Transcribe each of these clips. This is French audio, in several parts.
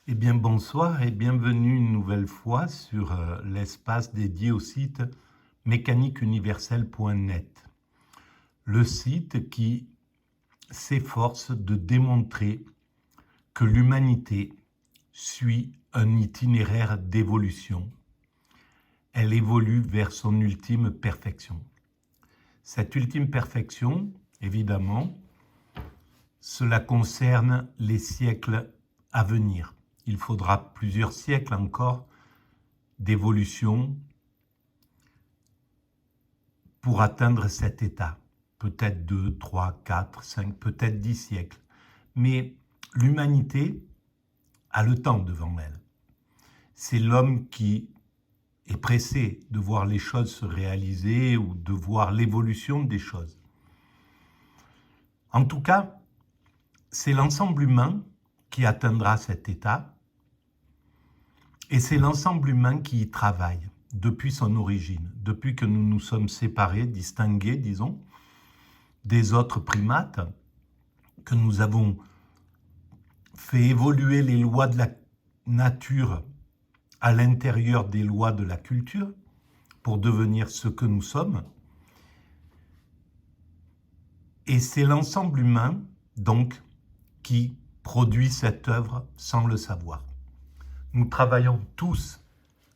Eh bien bonsoir et bienvenue une nouvelle fois sur l'espace dédié au site mécaniqueuniverselle.net. Le site qui s'efforce de démontrer que l'humanité suit un itinéraire d'évolution. Elle évolue vers son ultime perfection. Cette ultime perfection, évidemment, cela concerne les siècles à venir. Il faudra plusieurs siècles encore d'évolution pour atteindre cet état. Peut-être 2, 3, 4, 5, peut-être 10 siècles. Mais l'humanité a le temps devant elle. C'est l'homme qui est pressé de voir les choses se réaliser ou de voir l'évolution des choses. En tout cas, c'est l'ensemble humain qui atteindra cet état et c'est l'ensemble humain qui y travaille depuis son origine, depuis que nous nous sommes séparés, distingués, disons, des autres primates, que nous avons fait évoluer les lois de la nature à l'intérieur des lois de la culture pour devenir ce que nous sommes. Et c'est l'ensemble humain, donc, qui produit cette œuvre sans le savoir. Nous travaillons tous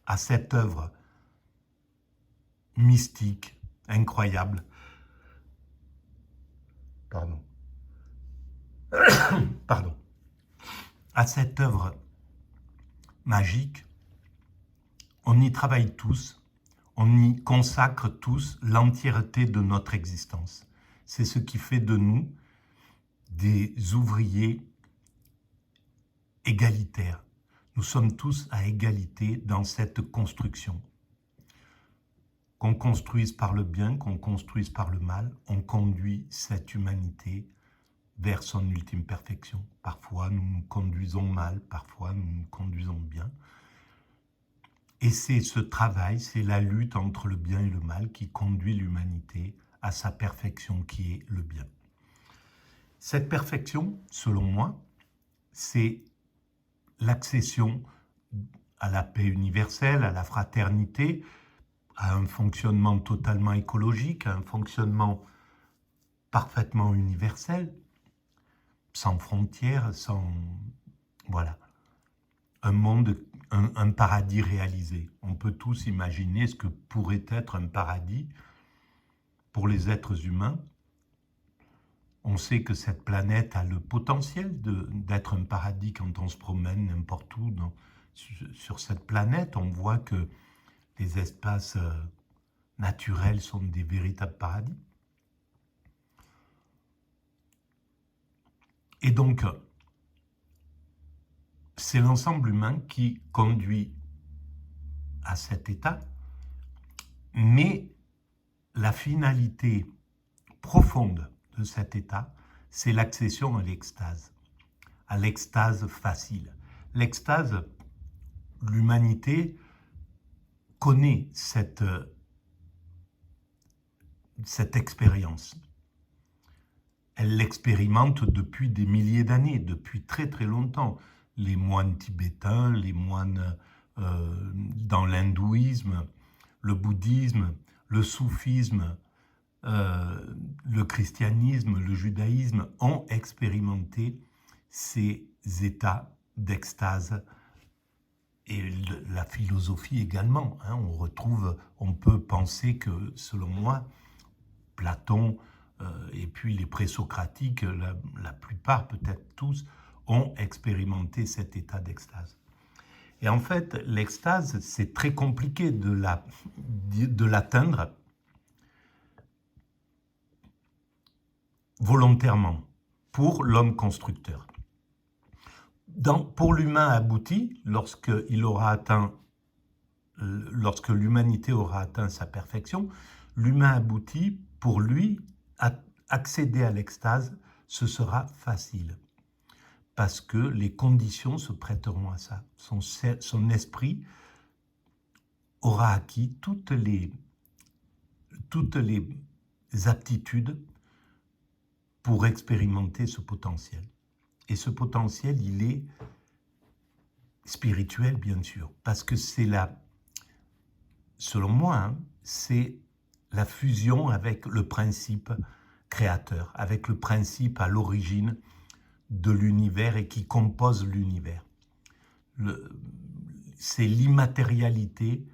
à cette œuvre mystique, incroyable. Pardon. À cette œuvre magique, on y travaille tous, on y consacre tous l'entièreté de notre existence. C'est ce qui fait de nous des ouvriers égalitaires. Nous sommes tous à égalité dans cette construction. Qu'on construise par le bien, qu'on construise par le mal, on conduit cette humanité vers son ultime perfection. Parfois, nous nous conduisons mal, parfois, nous nous conduisons bien. Et c'est ce travail, c'est la lutte entre le bien et le mal qui conduit l'humanité à sa perfection qui est le bien. Cette perfection, selon moi, c'est l'accession à la paix universelle, à la fraternité, à un fonctionnement totalement écologique, à un fonctionnement parfaitement universel, sans frontières, sans... Voilà. Un monde, un paradis réalisé. On peut tous imaginer ce que pourrait être un paradis pour les êtres humains. On sait que cette planète a le potentiel d'être un paradis quand on se promène n'importe où sur cette planète. On voit que les espaces naturels sont des véritables paradis. Et donc, c'est l'ensemble humain qui conduit à cet état, mais la finalité profonde de cet état, c'est l'accession à l'extase facile. L'extase, l'humanité connaît cette expérience. Elle l'expérimente depuis des milliers d'années, depuis très très longtemps. Les moines tibétains, les moines dans l'hindouisme, le bouddhisme, le soufisme, le christianisme, le judaïsme ont expérimenté ces états d'extase et la philosophie également. On peut penser que, selon moi, Platon et puis les présocratiques, la plupart, peut-être tous, ont expérimenté cet état d'extase. Et en fait, l'extase, c'est très compliqué de l'atteindre volontairement pour l'homme constructeur. Pour l'humain abouti, lorsque l'humanité aura atteint sa perfection, l'humain abouti, pour lui, accéder à l'extase, ce sera facile. Parce que les conditions se prêteront à ça. Son esprit aura acquis toutes les aptitudes pour expérimenter ce potentiel. Et ce potentiel, il est spirituelle, bien sûr, parce que c'est selon moi, hein, c'est la fusion avec le principe créateur, avec le principe à l'origine de l'univers et qui compose l'univers. C'est l'immatérialité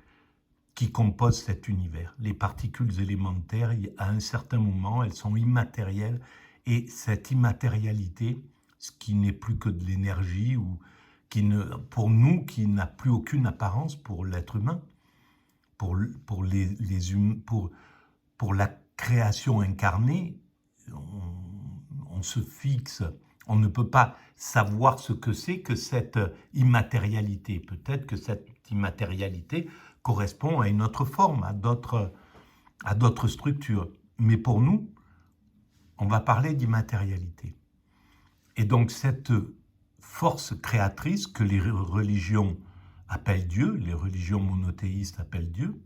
qui compose cet univers. Les particules élémentaires, à un certain moment, elles sont immatérielles, et cette immatérialité, ce qui n'est plus que de l'énergie, ou pour nous, qui n'a plus aucune apparence pour l'être humain, pour la création incarnée, on se fixe, on ne peut pas savoir ce que c'est que cette immatérialité. Peut-être que cette immatérialité correspond à une autre forme, à d'autres structures. Mais pour nous, on va parler d'immatérialité. Et donc cette force créatrice que les religions appellent Dieu, les religions monothéistes appellent Dieu,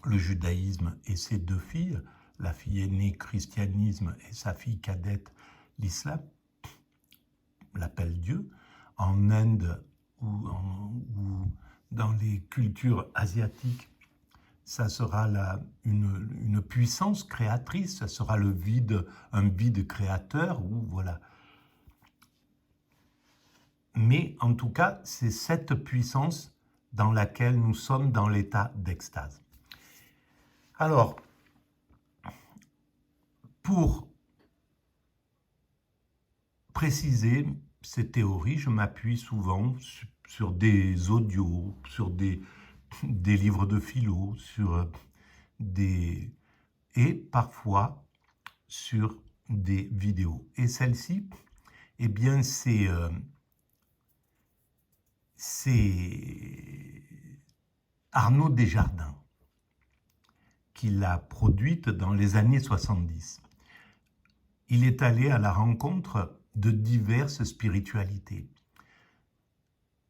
le judaïsme et ses deux filles, la fille aînée christianisme et sa fille cadette l'islam, l'appellent Dieu. En Inde ou dans les cultures asiatiques, ça sera une puissance créatrice, ça sera un vide créateur, ou voilà. Mais en tout cas, c'est cette puissance dans laquelle nous sommes dans l'état d'extase. Alors, pour préciser ces théories, je m'appuie souvent sur des audios, sur des livres de philo, et parfois sur des vidéos. Et celle-ci, eh bien, c'est Arnaud Desjardins qui l'a produite dans les années 70. Il est allé à la rencontre de diverses spiritualités.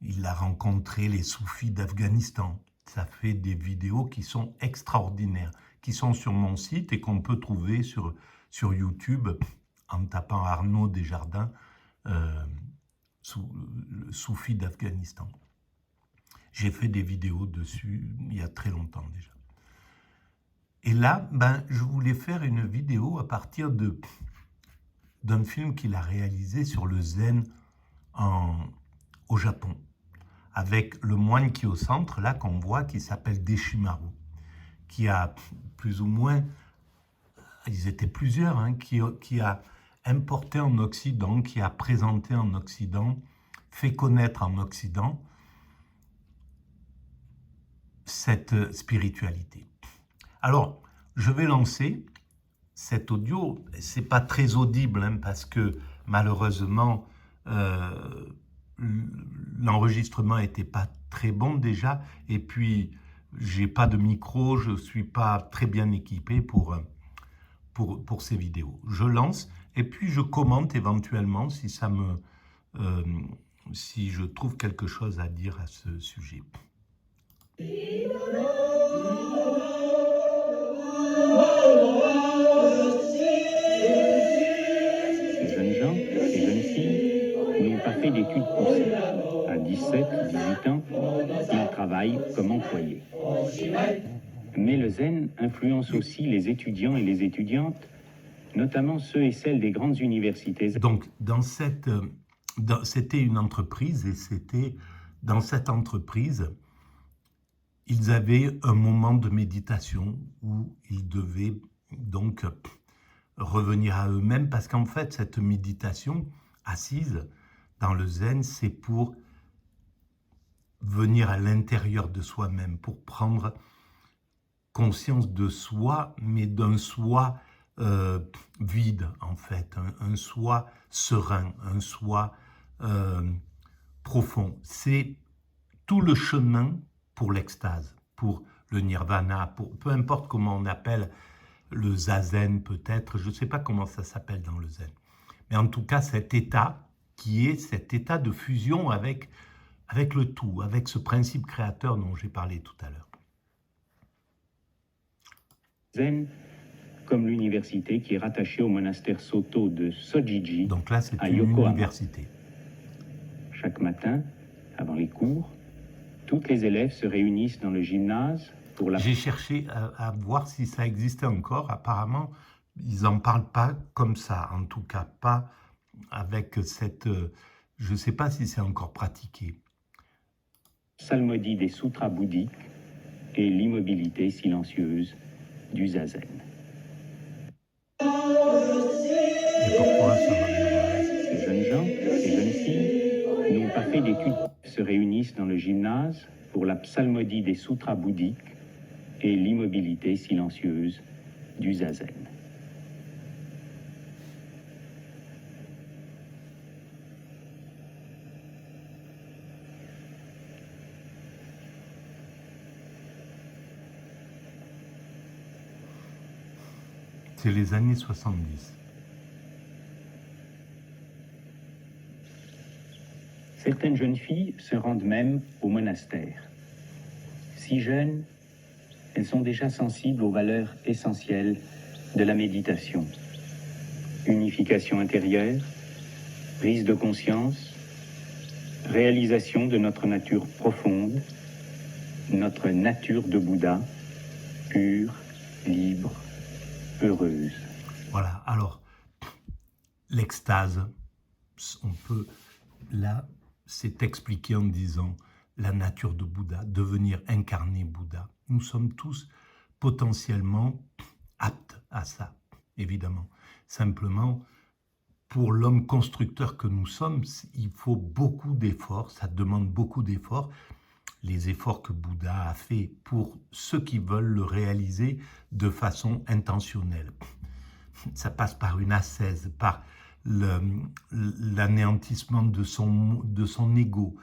Il a rencontré les soufis d'Afghanistan. Ça fait des vidéos qui sont extraordinaires, qui sont sur mon site et qu'on peut trouver sur YouTube en tapant Arnaud Desjardins, soufi d'Afghanistan. J'ai fait des vidéos dessus il y a très longtemps déjà. Et là, je voulais faire une vidéo à partir d'un film qu'il a réalisé sur le zen au Japon, avec le moine qui est au centre, là qu'on voit, qui s'appelle Deshimaru, qui a plus ou moins, ils étaient plusieurs, hein, qui a importé en Occident, qui a présenté en Occident, fait connaître en Occident cette spiritualité. Alors, je vais lancer cet audio. C'est pas très audible, hein, parce que malheureusement, l'enregistrement n'était pas très bon déjà, et puis j'ai pas de micro, je suis pas très bien équipé pour ces vidéos. Je lance et puis je commente éventuellement si si je trouve quelque chose à dire à ce sujet. Ces jeunes gens, ces jeunes filles, n'ont pas fait d'études poussées. À 17, 18 ans, ils travaillent comme employés. Mais le zen influence aussi les étudiants et les étudiantes, notamment ceux et celles des grandes universités. Donc, c'était une entreprise, et dans cette entreprise, ils avaient un moment de méditation où ils devaient donc revenir à eux-mêmes, parce qu'en fait, cette méditation assise dans le zen, c'est pour venir à l'intérieur de soi-même, pour prendre conscience de soi, mais d'un soi vide, en fait, un soi serein, un soi profond. C'est tout le chemin pour l'extase, pour le nirvana, peu importe comment on appelle le zazen peut-être, je ne sais pas comment ça s'appelle dans le zen. Mais en tout cas, cet état qui est cet état de fusion avec le tout, avec ce principe créateur dont j'ai parlé tout à l'heure. Zen, comme l'université qui est rattachée au monastère Soto de Sojiji. Donc là, c'est une université. Chaque matin, avant les cours, toutes les élèves se réunissent dans le gymnase pour la... J'ai cherché à voir si ça existait encore. Apparemment, ils n'en parlent pas comme ça, en tout cas pas avec cette... je ne sais pas si c'est encore pratiqué. Psalmodie des sutras bouddhiques et l'immobilité silencieuse du zazen. Et pourquoi ça va bien? Ces jeunes gens, ces jeunes filles n'ont pas fait d'études, se réunissent dans le gymnase pour la psalmodie des sutras bouddhiques et l'immobilité silencieuse du zazen. C'est les années 70. Certaines jeunes filles se rendent même au monastère. Si jeunes, elles sont déjà sensibles aux valeurs essentielles de la méditation. Unification intérieure, prise de conscience, réalisation de notre nature profonde, notre nature de Bouddha, pure, libre, heureuse. Voilà, alors, l'extase, on peut, là, c'est expliqué en disant la nature de Bouddha, devenir incarné Bouddha. Nous sommes tous potentiellement aptes à ça, évidemment. Simplement, pour l'homme constructeur que nous sommes, il faut beaucoup d'efforts, ça demande beaucoup d'efforts. Les efforts que Bouddha a fait pour ceux qui veulent le réaliser de façon intentionnelle. Ça passe par une ascèse, par l'anéantissement de son ego.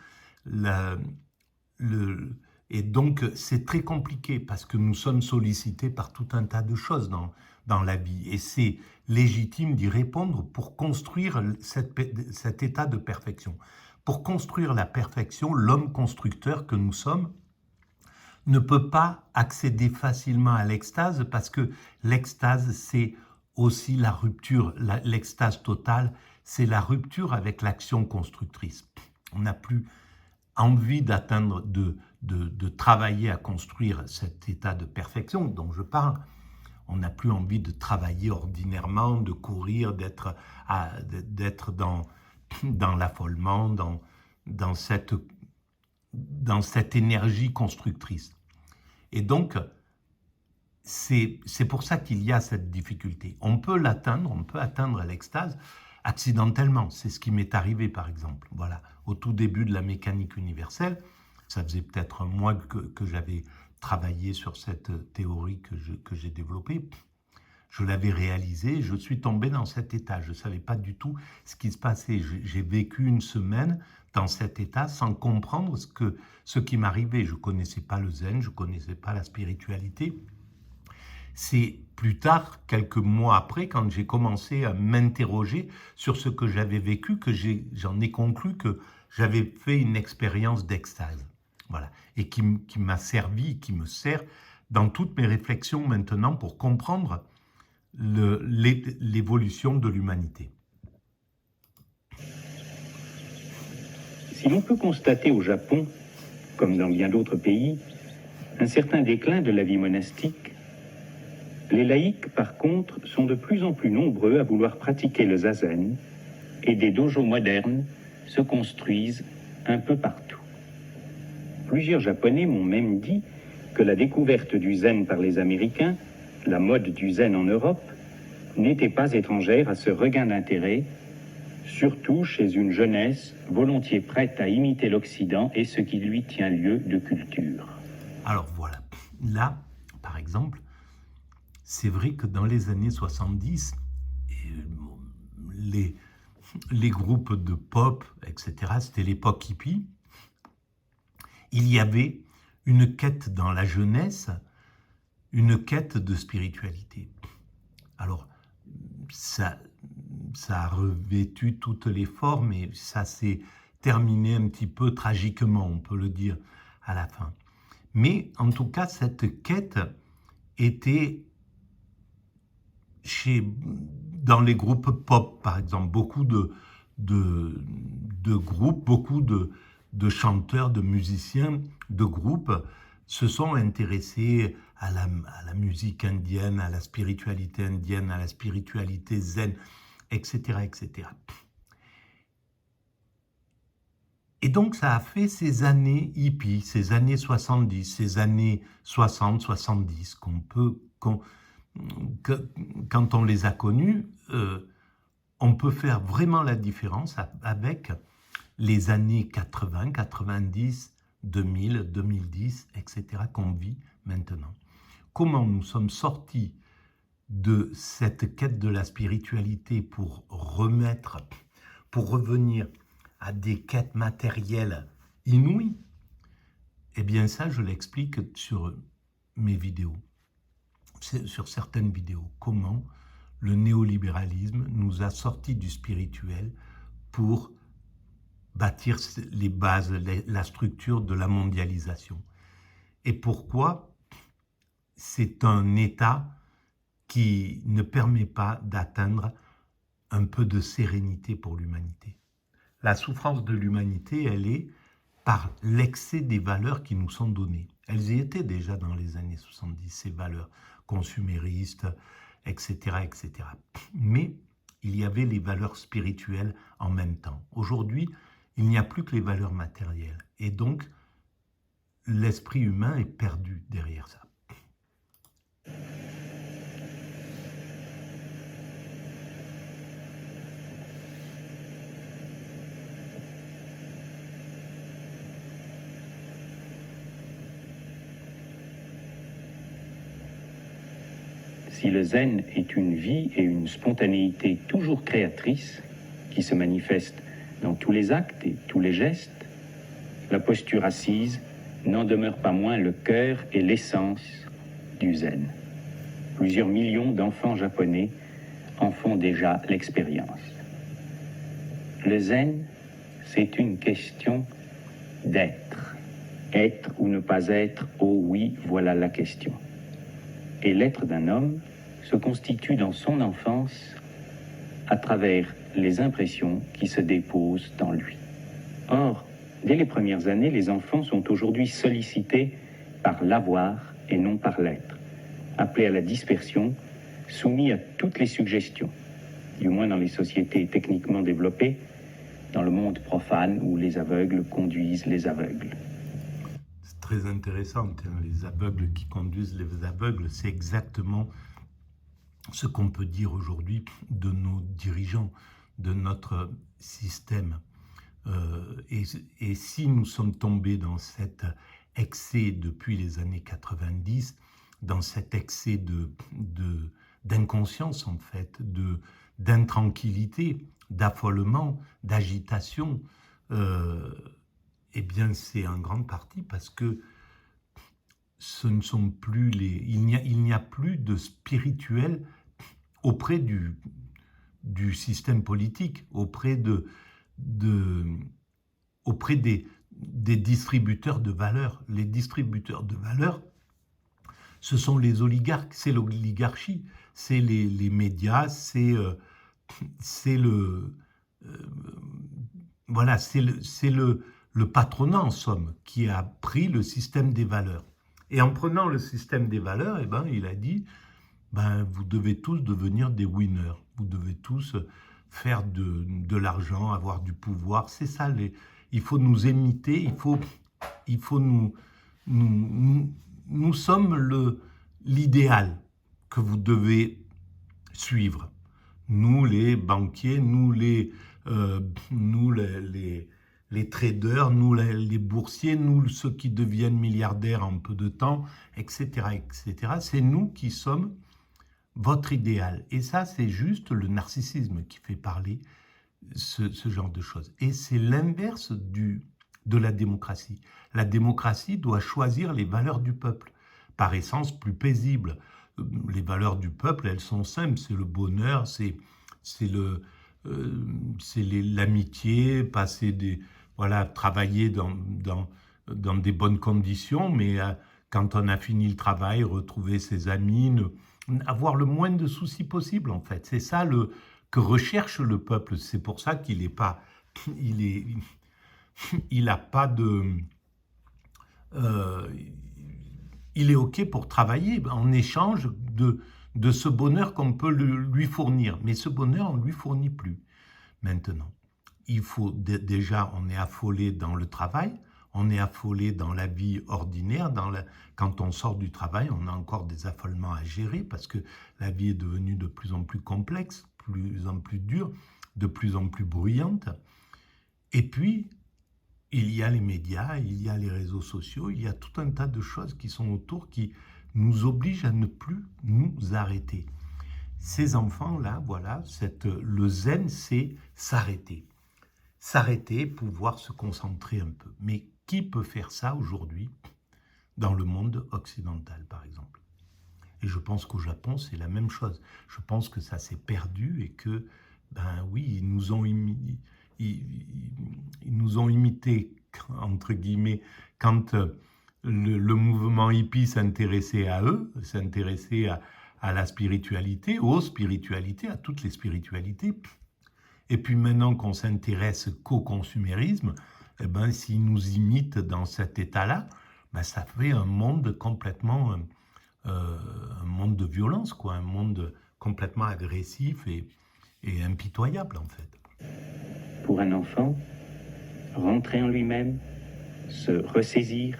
Et donc, c'est très compliqué parce que nous sommes sollicités par tout un tas de choses dans la vie. Et c'est légitime d'y répondre pour construire cet état de perfection. Pour construire la perfection, l'homme constructeur que nous sommes ne peut pas accéder facilement à l'extase parce que l'extase, c'est aussi la rupture, l'extase totale, c'est la rupture avec l'action constructrice. On n'a plus envie d'atteindre, de travailler à construire cet état de perfection dont je parle. On n'a plus envie de travailler ordinairement, de courir, d'être dans l'affolement, dans cette énergie constructrice. Et donc, c'est pour ça qu'il y a cette difficulté. On peut l'atteindre, on peut atteindre l'extase accidentellement. C'est ce qui m'est arrivé, par exemple. Voilà, au tout début de la mécanique universelle, ça faisait peut-être un mois que j'avais travaillé sur cette théorie que j'ai développée. Je l'avais réalisée, je suis tombé dans cet état. Je ne savais pas du tout ce qui se passait. J'ai vécu une semaine dans cet état sans comprendre ce qui m'arrivait. Je ne connaissais pas le zen, je ne connaissais pas la spiritualité. C'est plus tard, quelques mois après, quand j'ai commencé à m'interroger sur ce que j'avais vécu, que j'en ai conclu que j'avais fait une expérience d'extase. Voilà. Et qui m'a servi, qui me sert dans toutes mes réflexions maintenant pour comprendre l'évolution de l'humanité. Si l'on peut constater au Japon, comme dans bien d'autres pays, un certain déclin de la vie monastique, les laïcs, par contre, sont de plus en plus nombreux à vouloir pratiquer le zazen et des dojos modernes se construisent un peu partout. Plusieurs Japonais m'ont même dit que la découverte du zen par les Américains, la mode du zen en Europe, n'était pas étrangère à ce regain d'intérêt, surtout chez une jeunesse volontiers prête à imiter l'Occident et ce qui lui tient lieu de culture. Alors voilà, là, par exemple, c'est vrai que dans les années 70, les groupes de pop, etc., c'était l'époque hippie, il y avait une quête dans la jeunesse, une quête de spiritualité. Alors, ça a revêtu toutes les formes et ça s'est terminé un petit peu tragiquement, on peut le dire, à la fin. Mais en tout cas, cette quête était dans les groupes pop, par exemple, beaucoup de groupes, beaucoup de chanteurs, de musiciens, de groupes se sont intéressés à la musique indienne, à la spiritualité indienne, à la spiritualité zen, etc., etc. Et donc, ça a fait ces années hippies, ces années 70, ces années 60, 70, quand on les a connues, on peut faire vraiment la différence avec les années 80, 90, 2000, 2010, etc. qu'on vit maintenant. Comment nous sommes sortis de cette quête de la spiritualité pour revenir à des quêtes matérielles inouïes? Eh bien ça, je l'explique sur mes vidéos, sur certaines vidéos. Comment le néolibéralisme nous a sortis du spirituel pour bâtir les bases, la structure de la mondialisation. Et pourquoi c'est un état qui ne permet pas d'atteindre un peu de sérénité pour l'humanité. La souffrance de l'humanité, elle est par l'excès des valeurs qui nous sont données. Elles y étaient déjà dans les années 70, ces valeurs consuméristes, etc., etc. Mais il y avait les valeurs spirituelles en même temps. Aujourd'hui, il n'y a plus que les valeurs matérielles. Et donc, l'esprit humain est perdu derrière ça. Si le zen est une vie et une spontanéité toujours créatrice, qui se manifeste dans tous les actes et tous les gestes, la posture assise n'en demeure pas moins le cœur et l'essence du zen. Plusieurs millions d'enfants japonais en font déjà l'expérience. Le zen, c'est une question d'être. Être ou ne pas être, oh oui, voilà la question. Et l'être d'un homme se constitue dans son enfance à travers les impressions qui se déposent en lui. Or, dès les premières années, les enfants sont aujourd'hui sollicités par l'avoir et non par l'être, appelés à la dispersion, soumis à toutes les suggestions, du moins dans les sociétés techniquement développées, dans le monde profane où les aveugles conduisent les aveugles. C'est très intéressant, les aveugles qui conduisent les aveugles, c'est exactement ce qu'on peut dire aujourd'hui de nos dirigeants, de notre système. Et si nous sommes tombés dans cet excès depuis les années 90, dans cet excès d'inconscience en fait, d'intranquillité, d'affolement, d'agitation, eh bien c'est en grande partie parce que ce ne sont plus il n'y a plus de spirituel auprès du système politique, auprès des distributeurs de valeurs. Les distributeurs de valeurs, ce sont les oligarques, c'est l'oligarchie, c'est les médias, c'est le patronat en somme qui a pris le système des valeurs. Et en prenant le système des valeurs, eh ben, il a dit, vous devez tous devenir des winners, vous devez tous faire de l'argent, avoir du pouvoir. C'est ça, il faut nous imiter, il faut nous sommes l'idéal que vous devez suivre. Nous, les banquiers, nous, les traders, nous, les boursiers, nous, ceux qui deviennent milliardaires en peu de temps, etc., etc. C'est nous qui sommes votre idéal. Et ça, c'est juste le narcissisme qui fait parler ce genre de choses. Et c'est l'inverse de la démocratie. La démocratie doit choisir les valeurs du peuple, par essence plus paisibles. Les valeurs du peuple, elles sont simples, c'est le bonheur, c'est l'amitié, travailler dans des bonnes conditions, mais quand on a fini le travail, retrouver ses amis, avoir le moins de soucis possible en fait. C'est ça que recherche le peuple. C'est pour ça qu'il est pas, il n'a pas de... il est OK pour travailler en échange de ce bonheur qu'on peut lui fournir. Mais ce bonheur, on ne lui fournit plus maintenant. Il faut déjà, on est affolé dans le travail, on est affolé dans la vie ordinaire. Quand on sort du travail, on a encore des affolements à gérer parce que la vie est devenue de plus en plus complexe, de plus en plus dure, de plus en plus bruyante. Et puis, il y a les médias, il y a les réseaux sociaux, il y a tout un tas de choses qui sont autour qui nous obligent à ne plus nous arrêter. Ces enfants-là, voilà, le zen, c'est s'arrêter. S'arrêter, pouvoir se concentrer un peu. Mais qui peut faire ça aujourd'hui dans le monde occidental, par exemple? Et je pense qu'au Japon, c'est la même chose. Je pense que ça s'est perdu et que, ben oui, ils nous ont imités, entre guillemets, quand le mouvement hippie s'intéressait à eux, s'intéressait à la spiritualité, aux spiritualités, à toutes les spiritualités. Et puis maintenant qu'on s'intéresse qu'au consumérisme, eh ben, s'ils nous imitent dans cet état-là, ben, ça fait un monde complètement, un monde de violence, quoi, un monde complètement agressif et impitoyable en fait. Pour un enfant, rentrer en lui-même, se ressaisir,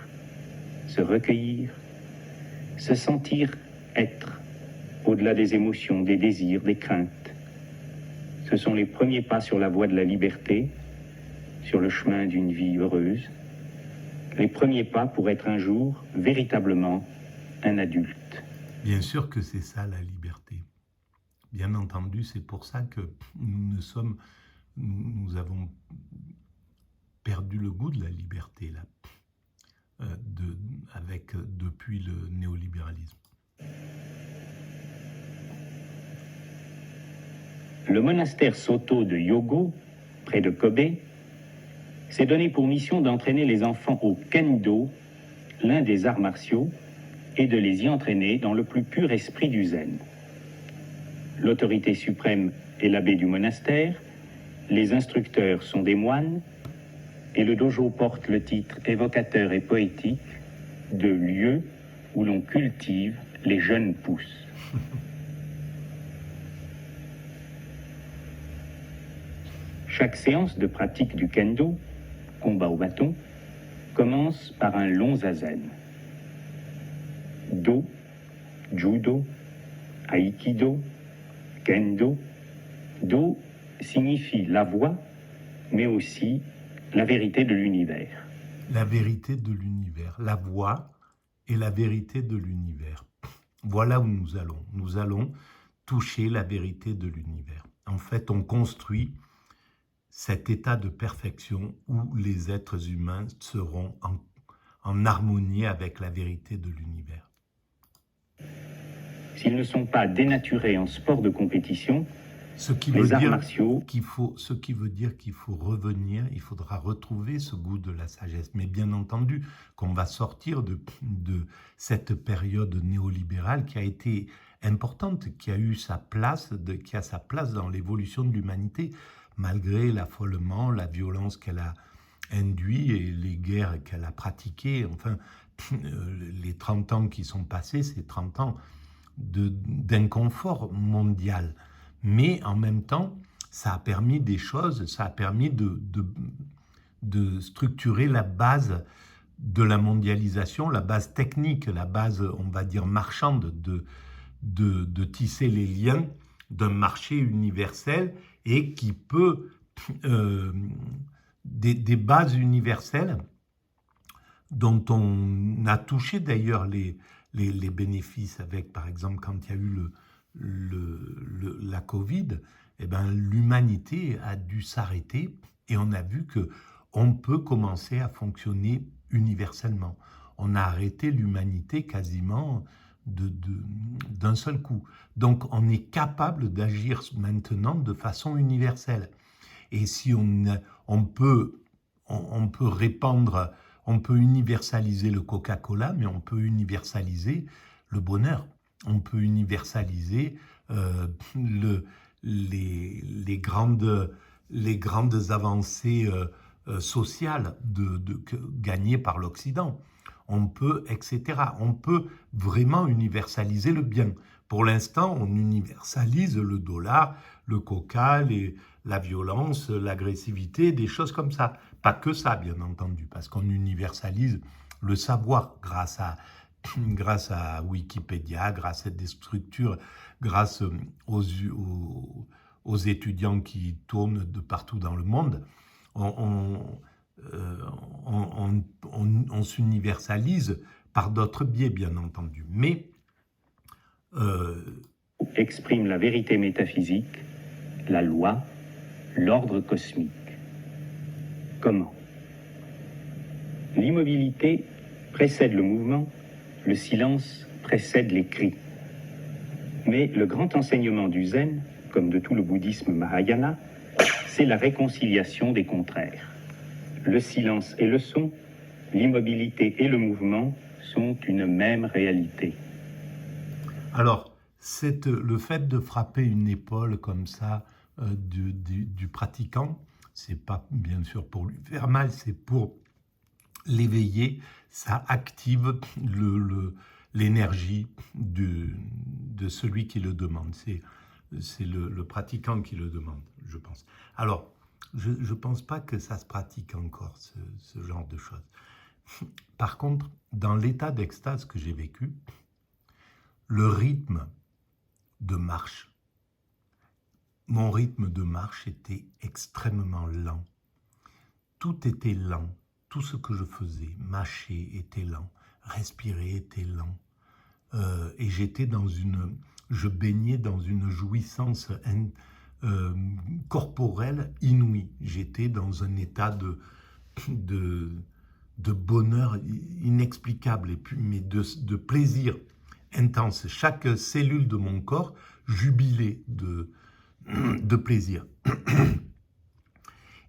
se recueillir, se sentir être, au-delà des émotions, des désirs, des craintes. Ce sont les premiers pas sur la voie de la liberté, sur le chemin d'une vie heureuse, les premiers pas pour être un jour véritablement un adulte. Bien sûr que c'est ça la liberté. Bien entendu, c'est pour ça que nous avons perdu le goût de la liberté là, depuis le néolibéralisme. Le monastère Soto de Yogo, près de Kobe, s'est donné pour mission d'entraîner les enfants au kendo, l'un des arts martiaux, et de les y entraîner dans le plus pur esprit du zen. L'autorité suprême est l'abbé du monastère, les instructeurs sont des moines, et le dojo porte le titre évocateur et poétique de lieu où l'on cultive les jeunes pousses. Chaque séance de pratique du kendo, combat au bâton, commence par un long zazen. Do, judo, aikido, kendo. Do signifie la voie, mais aussi la vérité de l'univers. La vérité de l'univers, la voie et la vérité de l'univers. Voilà où nous allons. Nous allons toucher la vérité de l'univers. En fait, on construit cet état de perfection où les êtres humains seront en harmonie avec la vérité de l'univers. S'ils ne sont pas dénaturés en sport de compétition, ce qui veut dire qu'il faut revenir, il faudra retrouver ce goût de la sagesse. Mais bien entendu qu'on va sortir de cette période néolibérale qui a été importante, qui a sa place dans l'évolution de l'humanité, malgré l'affolement, la violence qu'elle a induit et les guerres qu'elle a pratiquées. Enfin, les 30 ans qui sont passés, c'est 30 ans d'inconfort mondial. Mais en même temps, ça a permis des choses, ça a permis de structurer la base de la mondialisation, la base technique, la base, on va dire, marchande, de tisser les liens d'un marché universel et qui peut, des bases universelles dont on a touché d'ailleurs les bénéfices avec, par exemple, quand il y a eu la Covid, eh ben, l'humanité a dû s'arrêter et on a vu qu'on peut commencer à fonctionner universellement. On a arrêté l'humanité quasiment d'un seul coup. Donc on est capable d'agir maintenant de façon universelle. Et si on peut répandre, on peut universaliser le Coca-Cola, mais on peut universaliser le bonheur. On peut universaliser les grandes avancées sociale gagnée par l'Occident. On peut, etc. On peut vraiment universaliser le bien. Pour l'instant, on universalise le dollar, le coca, la violence, l'agressivité, des choses comme ça. Pas que ça, bien entendu, parce qu'on universalise le savoir grâce à Wikipédia, grâce à des structures, grâce aux étudiants qui tournent de partout dans le monde. On s'universalise par d'autres biais, bien entendu. Mais exprime la vérité métaphysique, la loi, l'ordre cosmique. Comment? L'immobilité précède le mouvement, le silence précède les cris. Mais le grand enseignement du zen, comme de tout le bouddhisme Mahayana, c'est la réconciliation des contraires. Le silence et le son, l'immobilité et le mouvement sont une même réalité. Alors, le fait de frapper une épaule comme ça du pratiquant, c'est pas bien sûr pour lui faire mal, c'est pour l'éveiller, ça active l'énergie de celui qui le demande. C'est le pratiquant qui le demande, je pense. Alors, je ne pense pas que ça se pratique encore, ce genre de choses. Par contre, dans l'état d'extase que j'ai vécu, le rythme de marche, mon rythme de marche était extrêmement lent. Tout était lent. Tout ce que je faisais, mâcher était lent, respirer était lent. Et je baignais dans une jouissance corporelle inouïe. J'étais dans un état de bonheur inexplicable, mais de plaisir intense. Chaque cellule de mon corps jubilait de plaisir.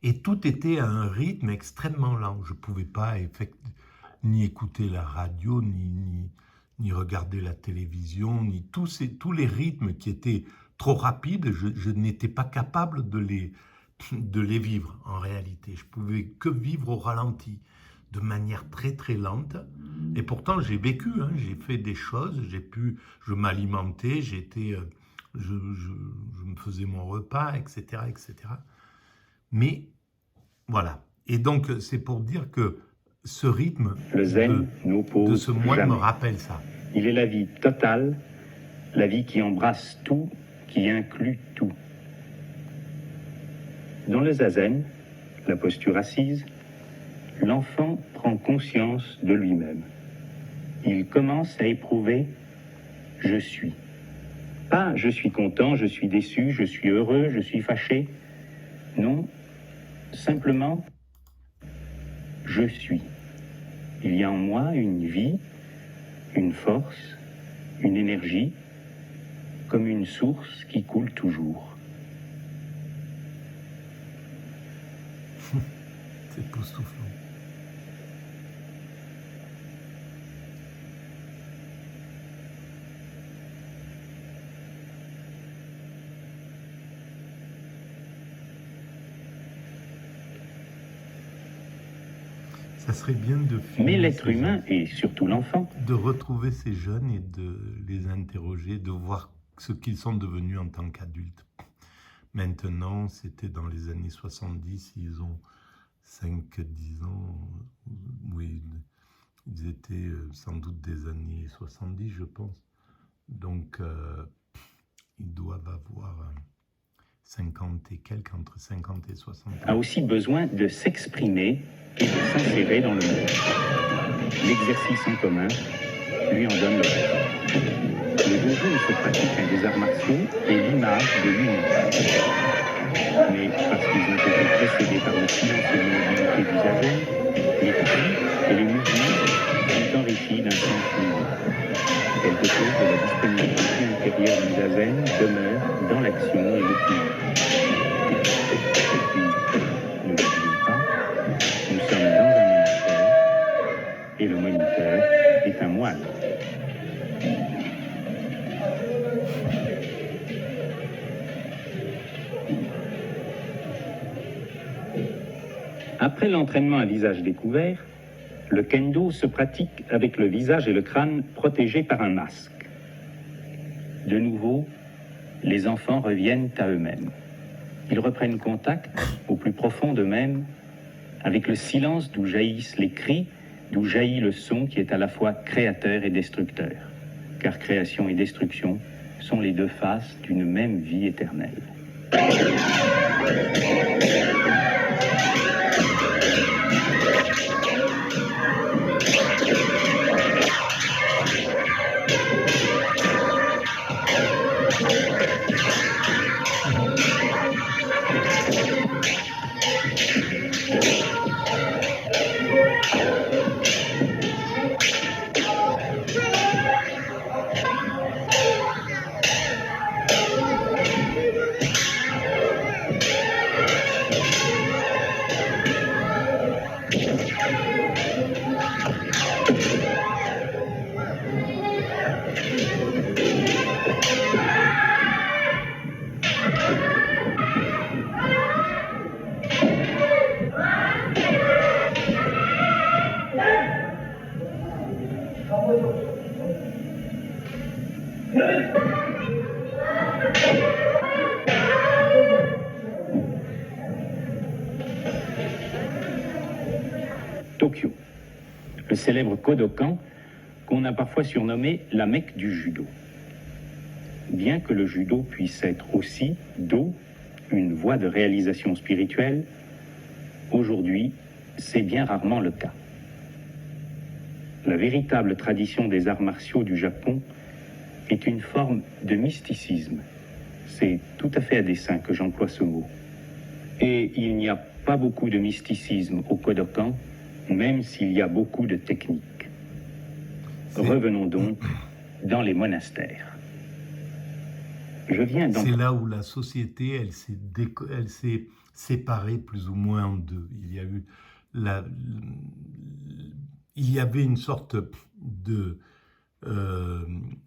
Et tout était à un rythme extrêmement lent. Je ne pouvais pas ni écouter la radio, ni regarder la télévision, ni tous les rythmes qui étaient trop rapides, je n'étais pas capable de les vivre en réalité. Je ne pouvais que vivre au ralenti, de manière très très lente. Et pourtant j'ai vécu, j'ai fait des choses, je m'alimentais, je me faisais mon repas, etc., etc. Mais voilà. Et donc, c'est pour dire que ce rythme le zen de ce moine me rappelle ça. Il est la vie totale, la vie qui embrasse tout, qui inclut tout. Dans le zazen, la posture assise, l'enfant prend conscience de lui-même. Il commence à éprouver « je suis ». Pas « je suis content, je suis déçu, je suis heureux, je suis fâché ». Non, simplement, je suis. Il y a en moi une vie, une force, une énergie, comme une source qui coule toujours. C'est époustouflant. Ça serait bien de filmer. Mais l'être humain, et surtout l'enfant, de retrouver ces jeunes et de les interroger, de voir ce qu'ils sont devenus en tant qu'adultes. Maintenant, c'était dans les années 70, ils ont 5-10 ans, oui, ils étaient sans doute des années 70, je pense. Donc, ils doivent avoir 50 et quelques, entre 50 et 60 ans. A aussi besoin de s'exprimer et de s'insérer dans le monde. L'exercice en commun lui en donne le rêve. Le dojo où se pratique un des arts martiaux est l'image de l'unité. Mais parce qu'ils ont été précédés par le silence et l'immobilité du zazen, les cris et les mouvements sont enrichis d'un sens nouveau. Quelque chose de la disponibilité intérieure du zazen demeure dans l'action et le pouvoir. Et puis, ne l'oublions pas, nous sommes dans un moniteur, et le moniteur est un moine. Après l'entraînement à visage découvert, le kendo se pratique avec le visage et le crâne protégés par un masque. De nouveau, les enfants reviennent à eux-mêmes. Ils reprennent contact, au plus profond d'eux-mêmes, avec le silence d'où jaillissent les cris, d'où jaillit le son qui est à la fois créateur et destructeur. Car création et destruction sont les deux faces d'une même vie éternelle. Tokyo, le célèbre Kodokan qu'on a parfois surnommé la Mecque du judo. Bien que le judo puisse être aussi, une voie de réalisation spirituelle, aujourd'hui, c'est bien rarement le cas. La véritable tradition des arts martiaux du Japon est une forme de mysticisme. C'est tout à fait à dessein que j'emploie ce mot. Et il n'y a pas beaucoup de mysticisme au Kodokan, même s'il y a beaucoup de techniques. Revenons donc dans les monastères. C'est là où la société, elle s'est séparée plus ou moins en deux. Il y avait une sorte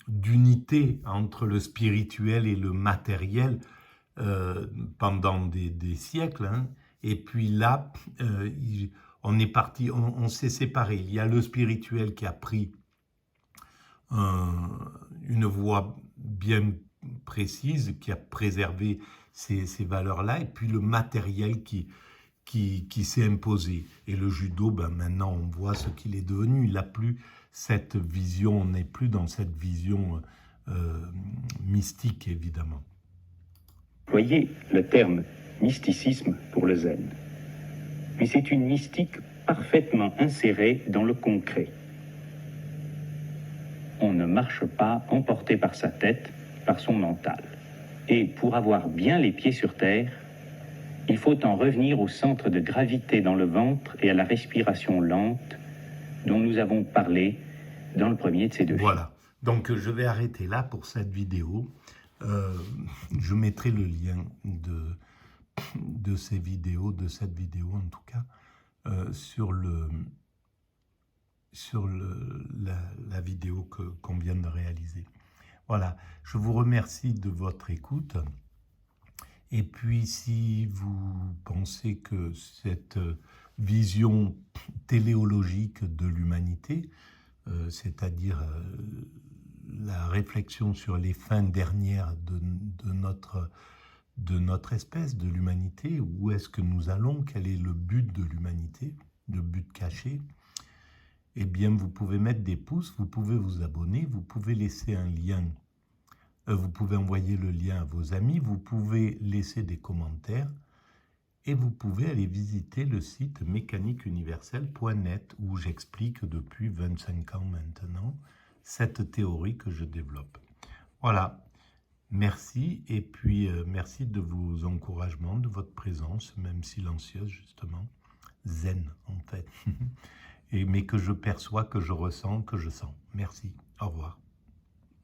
d'unité entre le spirituel et le matériel pendant des siècles, hein. Et puis là, on est parti, on s'est séparé. Il y a le spirituel qui a pris une voie bien précise, qui a préservé ces valeurs-là, et puis le matériel qui s'est imposé. Et le judo, maintenant on voit ce qu'il est devenu. Il n'a plus cette vision, on n'est plus dans cette vision mystique, évidemment. Voyez le terme mysticisme pour le zen. Mais c'est une mystique parfaitement insérée dans le concret. On ne marche pas emporté par sa tête, par son mental. Et pour avoir bien les pieds sur terre, il faut en revenir au centre de gravité dans le ventre et à la respiration lente dont nous avons parlé dans le premier de ces deux. Voilà, donc je vais arrêter là pour cette vidéo. Je mettrai le lien de ces vidéos, de cette vidéo en tout cas, sur la vidéo qu'on vient de réaliser. Voilà, je vous remercie de votre écoute. Et puis, si vous pensez que cette vision téléologique de l'humanité, c'est-à-dire la réflexion sur les fins dernières de notre espèce, de l'humanité, où est-ce que nous allons, quel est le but de l'humanité, le but caché, eh bien, vous pouvez mettre des pouces, vous pouvez vous abonner, vous pouvez laisser un lien, vous pouvez envoyer le lien à vos amis, vous pouvez laisser des commentaires et vous pouvez aller visiter le site mécaniqueuniverselle.net où j'explique depuis 25 ans maintenant cette théorie que je développe. Voilà, merci et puis merci de vos encouragements, de votre présence, même silencieuse justement, zen en fait. Mais que je perçois, que je ressens, que je sens. Merci. Au revoir.